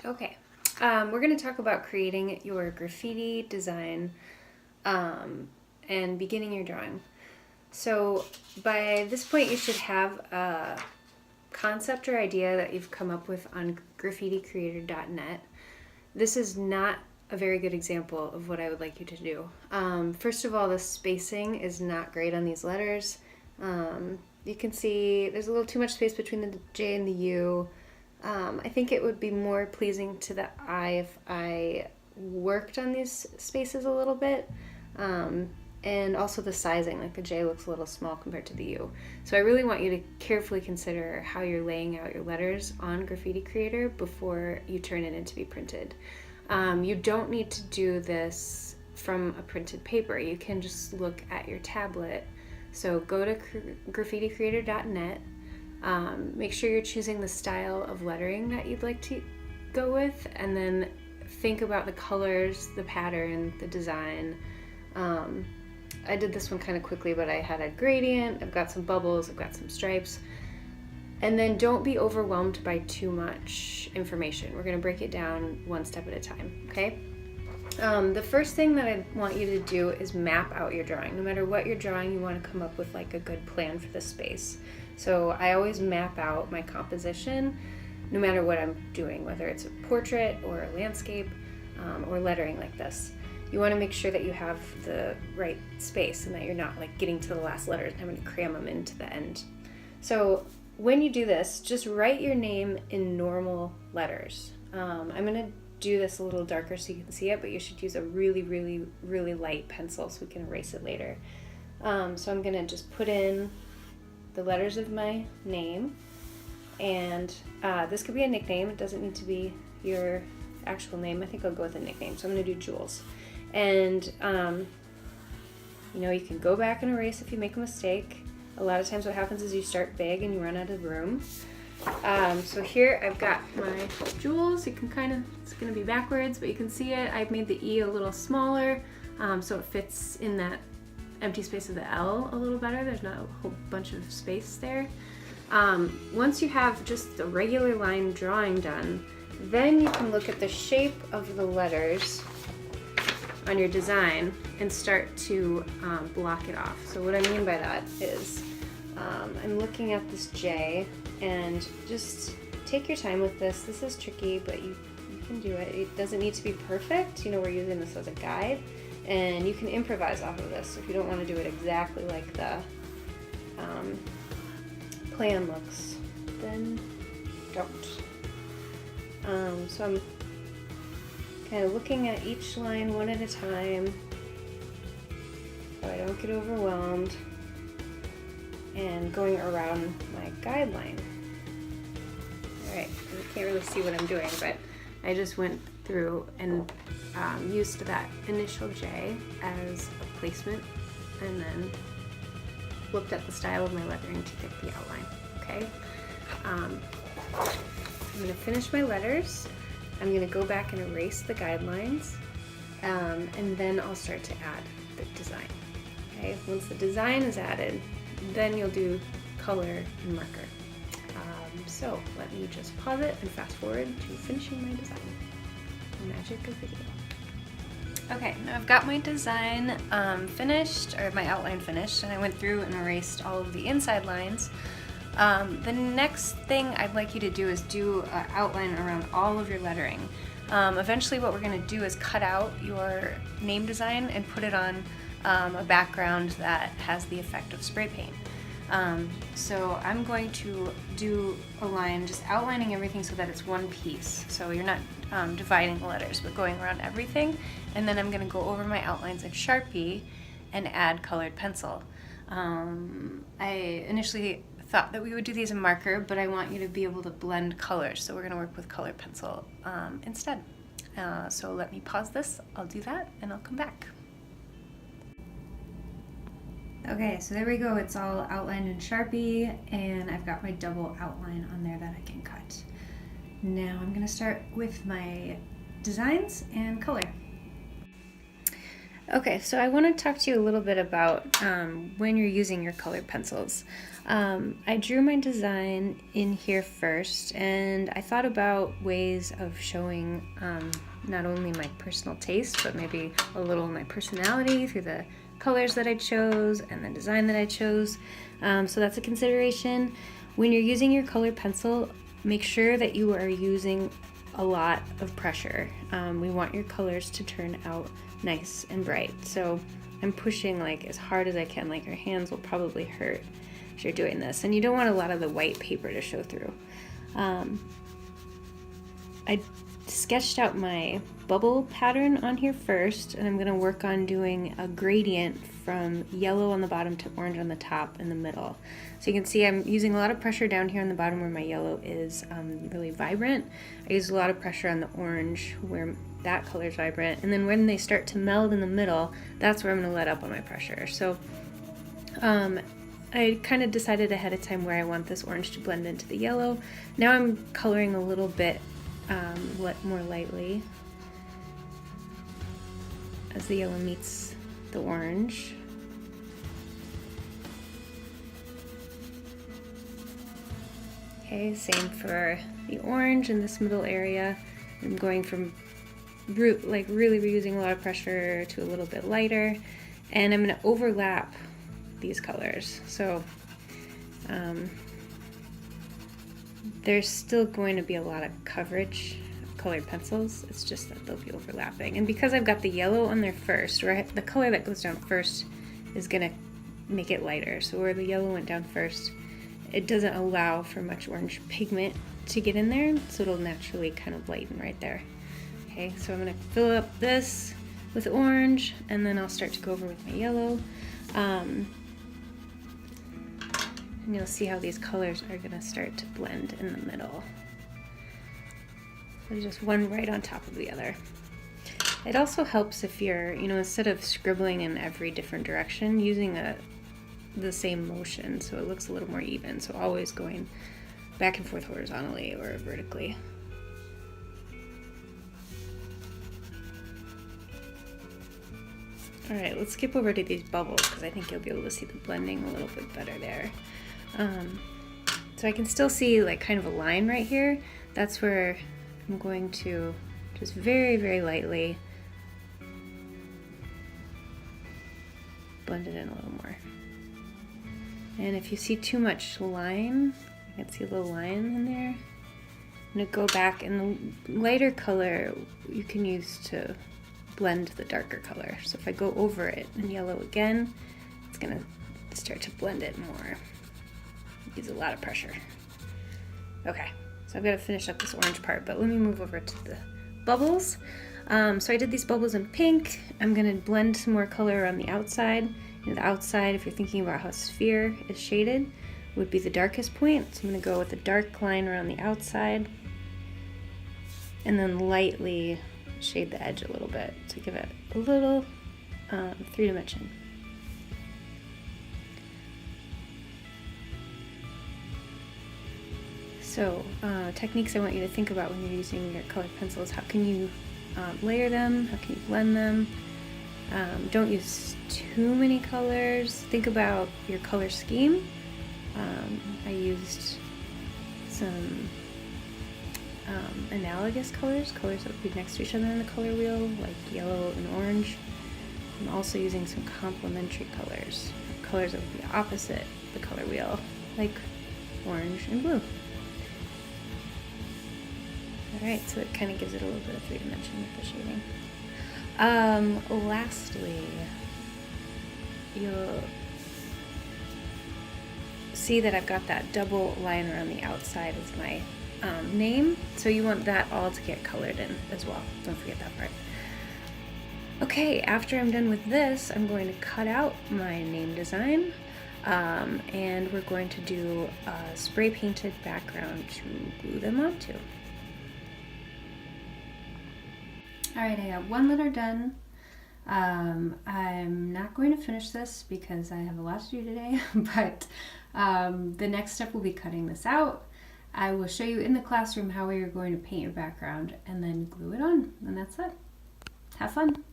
Okay, we're going to talk about creating your graffiti design and beginning your drawing. So by this point you should have a concept or idea that you've come up with on graffiticreator.net. This is not a very good example of what I would like you to do. First of all, the spacing is not great on these letters. You can see there's a little too much space between the J and the U. I think it would be more pleasing to the eye if I worked on these spaces a little bit. And also the sizing, like the J looks a little small compared to the U. So I really want you to carefully consider how you're laying out your letters on Graffiti Creator before you turn it in to be printed. You don't need to do this from a printed paper. You can just look at your tablet. So go to graffiticreator.net. Make sure you're choosing the style of lettering that you'd like to go with, and then think about the colors, the pattern, the design. I did this one kind of quickly, but I had a gradient, I've got some bubbles, I've got some stripes. And then don't be overwhelmed by too much information. We're going to break it down one step at a time, okay? The first thing that I want you to do is map out your drawing. No matter what you're drawing, you want to come up with like a good plan for the space. So I always map out my composition no matter what I'm doing, whether it's a portrait or a landscape or lettering like this. You want to make sure that you have the right space and that you're not like getting to the last letters and having to cram them into the end. So when you do this, just write your name in normal letters. I'm going to do this a little darker so you can see it, but you should use a really, really, really light pencil so we can erase it later. So I'm going to just put in the letters of my name, and this could be a nickname. It doesn't need to be your actual name. I think I'll go with a nickname, so I'm going to do Jules. And you can go back and erase if you make a mistake. A lot of times what happens is you start big and you run out of room. So here I've got my Jules. You can it's going to be backwards, but you can see it. I've made the E a little smaller so it fits in that empty space of the L a little better. There's not a whole bunch of space there. Once you have just the regular line drawing done, then you can look at the shape of the letters on your design and start to block it off. So what I mean by that is I'm looking at this J, and just take your time with this. This is tricky, but you can do it. It doesn't need to be perfect. We're using this as a guide, and you can improvise off of this. So if you don't want to do it exactly like the plan looks, then don't. So I'm kind of looking at each line one at a time so I don't get overwhelmed, and going around my guideline. Alright, you can't really see what I'm doing, but I just went through and used that initial J as a placement, and then looked at the style of my lettering to get the outline. Okay, I'm going to finish my letters. I'm going to go back and erase the guidelines, and then I'll start to add the design. Okay, once the design is added, then you'll do color and marker. So let me just pause it and fast forward to finishing my design. The magic of video. Okay, now I've got my design finished, or my outline finished, and I went through and erased all of the inside lines. The next thing I'd like you to do is do an outline around all of your lettering. Eventually what we're going to do is cut out your name design and put it on a background that has the effect of spray paint. So I'm going to do a line just outlining everything so that it's one piece. So you're not dividing the letters, but going around everything. And then I'm going to go over my outlines in Sharpie and add colored pencil. I initially thought that we would do these in marker, but I want you to be able to blend colors, so we're going to work with colored pencil instead. So let me pause this, I'll do that, and I'll come back. Okay, so there we go, it's all outlined in Sharpie, and I've got my double outline on there that I can cut. Now I'm going to start with my designs and color. Okay, so I want to talk to you a little bit about when you're using your colored pencils. I drew my design in here first, and I thought about ways of showing not only my personal taste, but maybe a little of my personality through the colors that I chose and the design that I chose. So that's a consideration. When you're using your colored pencil, make sure that you are using a lot of pressure. We want your colors to turn out nice and bright. So I'm pushing like as hard as I can, like your hands will probably hurt as you're doing this. And you don't want a lot of the white paper to show through. I sketched out my bubble pattern on here first, and I'm going to work on doing a gradient from yellow on the bottom to orange on the top in the middle. So you can see I'm using a lot of pressure down here on the bottom where my yellow is really vibrant. I use a lot of pressure on the orange where that color is vibrant, and then when they start to meld in the middle, that's where I'm going to let up on my pressure. So I kind of decided ahead of time where I want this orange to blend into the yellow. Now I'm coloring a little bit more lightly as the yellow meets the orange. Okay, same for the orange in this middle area. I'm going from really using a lot of pressure to a little bit lighter, and I'm going to overlap these colors. So there's still going to be a lot of coverage of colored pencils. It's just that they'll be overlapping. And because I've got the yellow on there first, or the color that goes down first is going to make it lighter. So where the yellow went down first, it doesn't allow for much orange pigment to get in there, so it'll naturally kind of lighten right there. Okay, so I'm going to fill up this with orange, and then I'll start to go over with my yellow. And you'll see how these colors are going to start to blend in the middle. So just one right on top of the other. It also helps if you're, instead of scribbling in every different direction, using the same motion so it looks a little more even. So always going back and forth horizontally or vertically. All right, let's skip over to these bubbles because I think you'll be able to see the blending a little bit better there. So I can still see like kind of a line right here. That's where I'm going to just very, very lightly blend it in a little more. And if you see too much line, you can see a little line in there. I'm going to go back, and the lighter color you can use to blend the darker color. So if I go over it in yellow again, it's going to start to blend it more. Use a lot of pressure. Okay, so I've got to finish up this orange part, but let me move over to the bubbles. So I did these bubbles in pink. I'm going to blend some more color around the outside. The outside, if you're thinking about how a sphere is shaded, would be the darkest point. So I'm going to go with a dark line around the outside and then lightly shade the edge a little bit to give it a little 3-dimension. So techniques I want you to think about when you're using your colored pencils: how can you layer them, how can you blend them. Don't use too many colors. Think about your color scheme. I used some analogous colors that would be next to each other in the color wheel, like yellow and orange. I'm also using some complementary colors that would be opposite the color wheel, like orange and blue. Alright, so it kind of gives it a little bit of 3-dimension with the shading. Lastly, you'll see that I've got that double line around the outside as my name, so you want that all to get colored in as well. Don't forget that part. Okay, after I'm done with this, I'm going to cut out my name design, and we're going to do a spray painted background to glue them onto. Alright, I got one letter done. I'm not going to finish this because I have a lot to do today, but the next step will be cutting this out. I will show you in the classroom how we are going to paint your background and then glue it on, and that's it. Have fun!